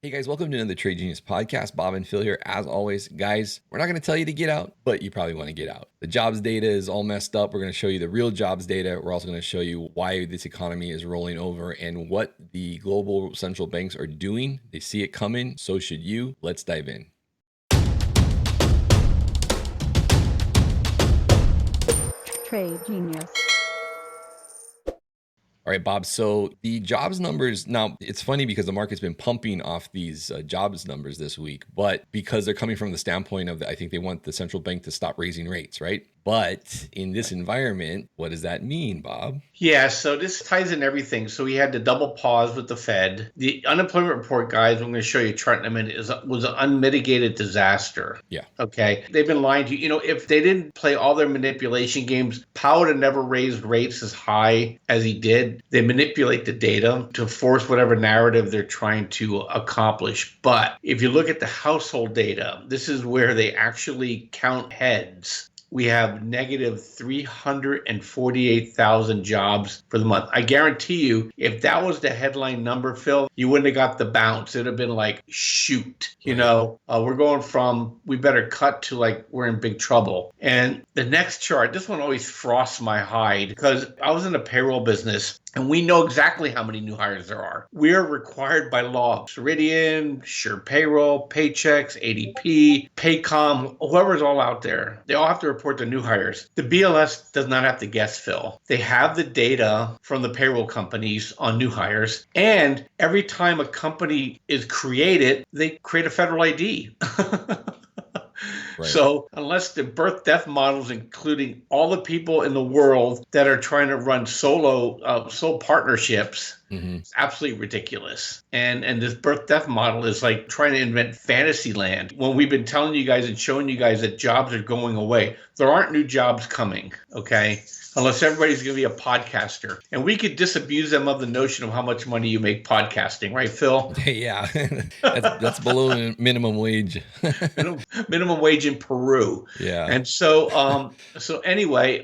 Hey guys, welcome to another Trade Genius podcast. Bob and Phil here. As always, guys, we're not going to tell you to get out, but you probably want to get out. The jobs data is all messed up. We're going to show you the real jobs data. We're also going to show you why this economy is rolling over and what the global central banks are doing. They see it coming. So should you. Let's dive in. Trade Genius. All right, Bob. So the jobs numbers, now it's funny because the market's been pumping off these jobs numbers this week, but because they're coming from the standpoint of, I think they want the central bank to stop raising rates, right? But in this environment, what does that mean, Bob? Yeah, so this ties in everything. So we had the double pause with the Fed. The unemployment report, guys, I'm going to show you a chart in a minute, was an unmitigated disaster. Yeah. Okay. They've been lying to you. You know, if they didn't play all their manipulation games, Powell would have never raised rates as high as he did. They manipulate the data to force whatever narrative they're trying to accomplish. But if you look at the household data, this is where they actually count heads. We have negative 348,000 jobs for the month. I guarantee you, if that was the headline number, Phil, you wouldn't have got the bounce. It'd have been like, shoot, we're going from we better cut to like we're in big trouble. And the next chart, this one always frosts my hide because I was in the payroll business. And we know exactly how many new hires there are. We are required by law. Ceridian, SurePayroll, Paychex, ADP, Paycom, whoever's all out there, they all have to report their new hires. The BLS does not have to guess, Phil. They have the data from the payroll companies on new hires. And every time a company is created, they create a federal ID. Right. So unless the birth death models, including all the people in the world that are trying to run sole partnerships, it's absolutely ridiculous. And this birth death model is like trying to invent fantasy land when we've been telling you guys and showing you guys that jobs are going away. There aren't new jobs coming, okay? Unless everybody's going to be a podcaster. And we could disabuse them of the notion of how much money you make podcasting, right, Phil? Yeah, that's below minimum wage. minimum wage in Peru. Yeah. And so, anyway,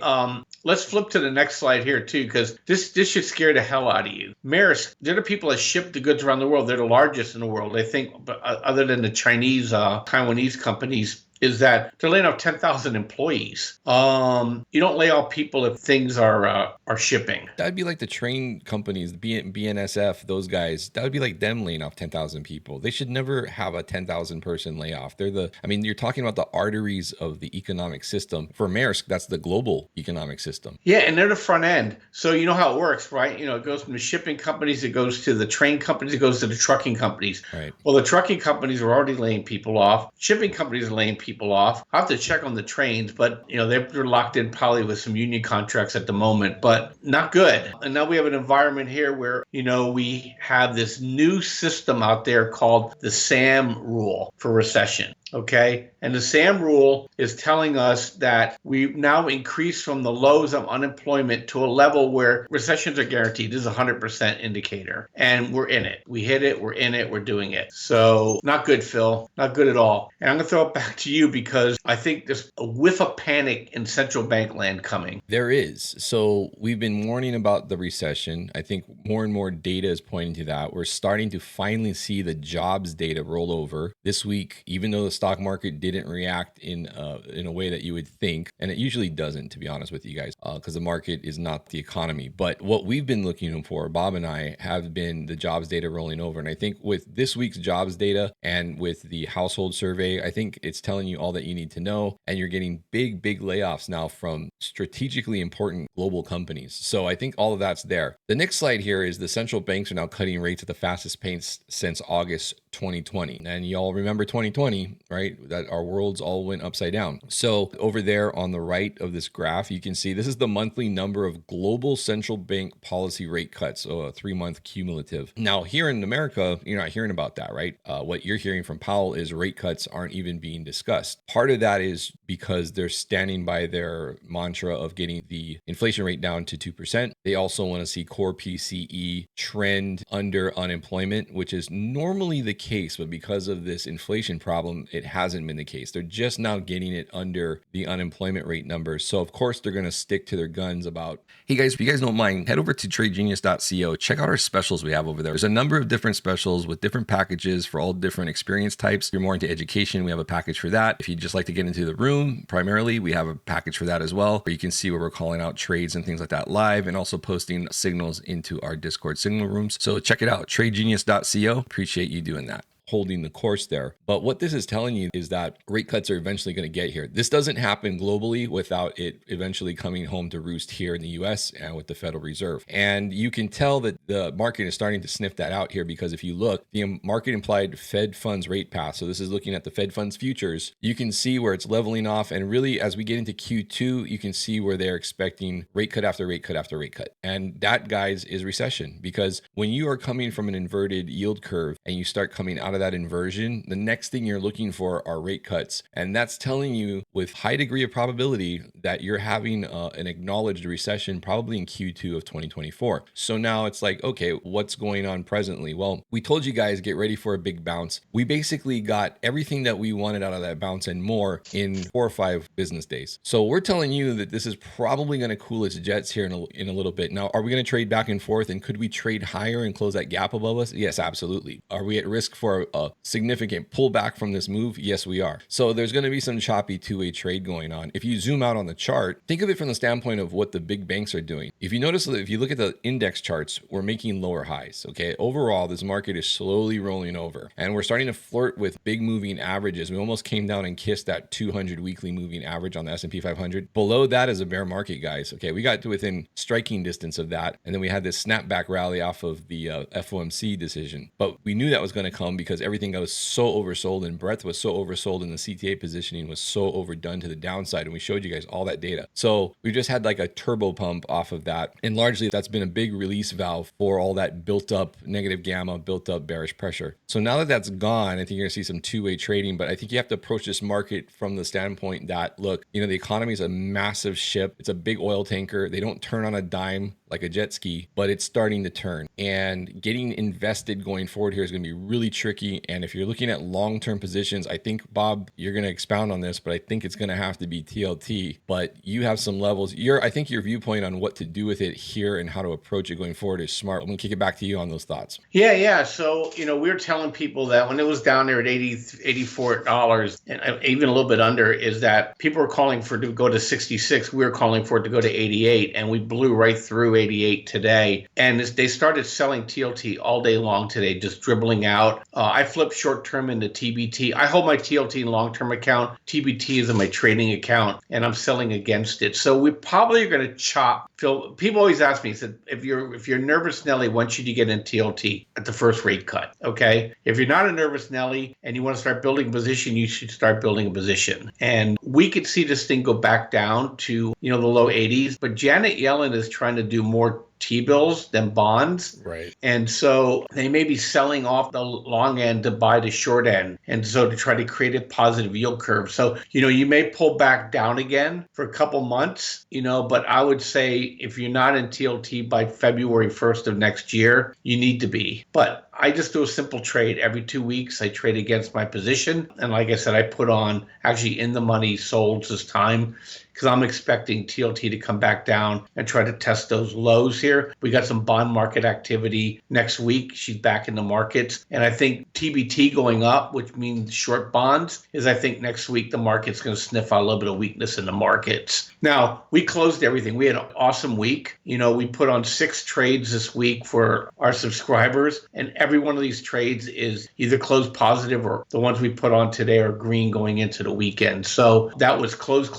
let's flip to the next slide here, too, because this should scare the hell out of you. Maersk, they're the people that ship the goods around the world. They're the largest in the world. I think, other than the Chinese, Taiwanese companies, is that they're laying off 10,000 employees. You don't lay off people if things are shipping. That'd be like the train companies, BNSF, those guys. That would be like them laying off 10,000 people. They should never have a 10,000 person layoff. You're talking about the arteries of the economic system. For Maersk, that's the global economic system. Yeah, and they're the front end. So you know how it works, right? You know, it goes from the shipping companies, it goes to the train companies, it goes to the trucking companies. Right. Well, the trucking companies are already laying people off. Shipping companies are laying people off. I have to check on the trains, but they're locked in probably with some union contracts at the moment, but not good. And now we have an environment here where we have this new system out there called the SAM rule for recession. Okay. And the SAM rule is telling us that we've now increased from the lows of unemployment to a level where recessions are guaranteed. This is a 100% indicator. And we're in it. We hit it. We're in it. We're doing it. So not good, Phil. Not good at all. And I'm going to throw it back to you because I think there's a whiff of panic in central bank land coming. There is. So we've been warning about the recession. I think more and more data is pointing to that. We're starting to finally see the jobs data roll over this week, even though the stock market didn't react in a way that you would think, and it usually doesn't, to be honest with you guys, because the market is not the economy. But what we've been looking for, Bob and I, have been the jobs data rolling over. And I think with this week's jobs data and with the household survey, I think it's telling you all that you need to know. And you're getting big layoffs now from strategically important global companies. So I think all of that's there. The next slide here is the central banks are now cutting rates at the fastest pace since August 2020. And y'all remember 2020, right? That our worlds all went upside down. So over there on the right of this graph, you can see this is the monthly number of global central bank policy rate cuts, so a 3-month cumulative. Now here in America, you're not hearing about that, right? What you're hearing from Powell is rate cuts aren't even being discussed. adjust. Part of that is because they're standing by their mantra of getting the inflation rate down to 2%. They also want to see core PCE trend under unemployment, which is normally the case, but because of this inflation problem, it hasn't been the case. They're just now getting it under the unemployment rate numbers. So of course they're going to stick to their guns about, hey guys, if you guys don't mind, head over to tradegenius.co, check out our specials we have over there. There's a number of different specials with different packages for all different experience types. If you're more into education, we have a package for that. If you just like to get into the room, primarily, we have a package for that as well, where you can see where we're calling out trades and things like that live, and also posting signals into our Discord signal rooms. So check it out, tradegenius.co. Appreciate you doing that. Holding the course there. But what this is telling you is that rate cuts are eventually going to get here. This doesn't happen globally without it eventually coming home to roost here in the US and with the Federal Reserve. And you can tell that the market is starting to sniff that out here, because if you look, the market implied Fed funds rate path, so this is looking at the Fed funds futures, you can see where it's leveling off. And really, as we get into Q2, you can see where they're expecting rate cut after rate cut after rate cut. And that, guys, is recession, because when you are coming from an inverted yield curve and you start coming out of that inversion, the next thing you're looking for are rate cuts. And that's telling you with high degree of probability that you're having an acknowledged recession probably in Q2 of 2024. So now it's like, okay, what's going on presently? Well, we told you guys, get ready for a big bounce. We basically got everything that we wanted out of that bounce and more in 4 or 5 business days. So we're telling you that this is probably going to cool its jets here in a little bit. Now, are we going to trade back and forth, and could we trade higher and close that gap above us? Yes, absolutely. Are we at risk for a significant pullback from this move? Yes, we are. So there's going to be some choppy two-way trade going on. If you zoom out on the chart, think of it from the standpoint of what the big banks are doing. If you notice that if you look at the index charts, we're making lower highs. Okay. Overall, this market is slowly rolling over, and we're starting to flirt with big moving averages. We almost came down and kissed that 200 weekly moving average on the S&P 500. Below that is a bear market, guys. Okay. We got to within striking distance of that. And then we had this snapback rally off of the FOMC decision, but we knew that was going to come because everything was so oversold, and breadth was so oversold, and the CTA positioning was so overdone to the downside. And we showed you guys all that data. So we just had like a turbo pump off of that. And largely that's been a big release valve for all that built up negative gamma, built up bearish pressure. So now that that's gone, I think you're gonna see some two-way trading, but I think you have to approach this market from the standpoint that, look, the economy is a massive ship. It's a big oil tanker. They don't turn on a dime like a jet ski, but it's starting to turn, and getting invested going forward here is going to be really tricky. And if you're looking at long-term positions, I think, Bob, you're going to expound on this, but I think it's going to have to be TLT. But you have some levels. I think your viewpoint on what to do with it here and how to approach it going forward is smart. I'm going to kick it back to you on those thoughts. Yeah. So, we were telling people that when it was down there at $84 and even a little bit under, is that people were calling for it to go to 66. We were calling for it to go to 88, and we blew right through 88 today. And they started selling TLT all day long today, just dribbling out. I flipped short-term into TBT. I hold my TLT in long-term account. TBT is in my trading account, and I'm selling against it. So we probably are going to chop. Phil, people always ask me, said, if you're nervous Nelly, when should you get in TLT? At the first rate cut, okay? If you're not a nervous Nelly and you want to start building a position, you should start building a position. And we could see this thing go back down to, the low 80s, but Janet Yellen is trying to do more T-bills than bonds. Right. And so they may be selling off the long end to buy the short end. And so to try to create a positive yield curve. So, you may pull back down again for a couple months, but I would say if you're not in TLT by February 1st of next year, you need to be. But I just do a simple trade every 2 weeks. I trade against my position. And like I said, I put on actually in the money solds this time, because I'm expecting TLT to come back down and try to test those lows here. We got some bond market activity next week. She's back in the markets. And I think TBT going up, which means short bonds, is I think next week the market's going to sniff out a little bit of weakness in the markets. Now, we closed everything. We had an awesome week. We put on 6 trades this week for our subscribers, and every one of these trades is either closed positive, or the ones we put on today are green going into the weekend. So that was close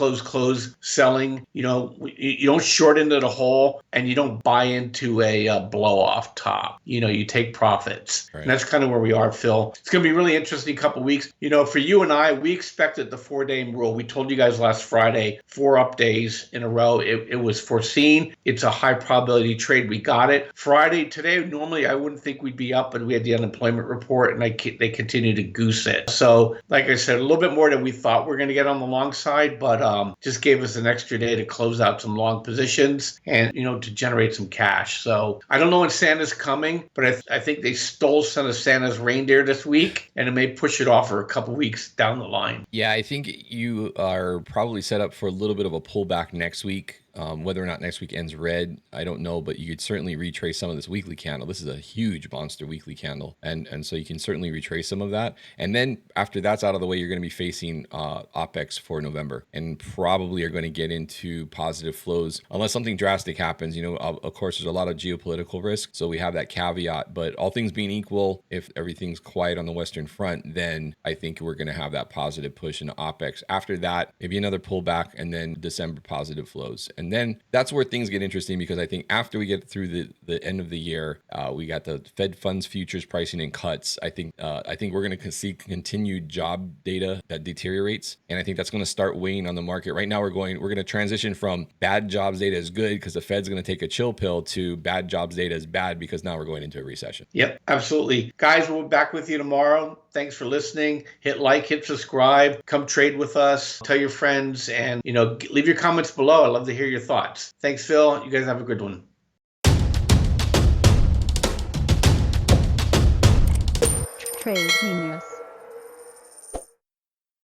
selling. You don't short into the hole, and you don't buy buy into a blow off top. You take profits. Right. And that's kind of where we are, Phil. It's going to be a really interesting couple weeks. For you and I, we expected the 4-day rule. We told you guys last Friday, 4 up days in a row. It was foreseen. It's a high probability trade. We got it. Friday, today, normally I wouldn't think we'd be up, but we had the unemployment report and they continue to goose it. So like I said, a little bit more than we thought we're going to get on the long side, but just gave us an extra day to close out some long positions and, to generate some cash. So I don't know when Santa's coming, but I think they stole some of Santa's reindeer this week, and it may push it off for a couple weeks down the line. Yeah, I think you are probably set up for a little bit of a pullback next week. Whether or not next week ends red, I don't know, but you could certainly retrace some of this weekly candle. This is a huge monster weekly candle. And so you can certainly retrace some of that. And then after that's out of the way, you're going to be facing OPEX for November and probably are going to get into positive flows unless something drastic happens. Of course, there's a lot of geopolitical risk. So we have that caveat, but all things being equal, if everything's quiet on the Western front, then I think we're going to have that positive push into OPEX. After that, maybe another pullback and then December positive flows. And then that's where things get interesting because I think after we get through the end of the year, we got the Fed funds futures pricing and cuts. I think we're going to see continued job data that deteriorates, and I think that's going to start weighing on the market. Right now, we're going to transition from bad jobs data is good because the Fed's going to take a chill pill to bad jobs data is bad because now we're going into a recession. Yep, absolutely, guys. We'll be back with you tomorrow. Thanks for listening. Hit like, hit subscribe, come trade with us, tell your friends, and leave your comments below. I'd love to hear your thoughts. Thanks, Phil. You guys have a good one. Trade Genius.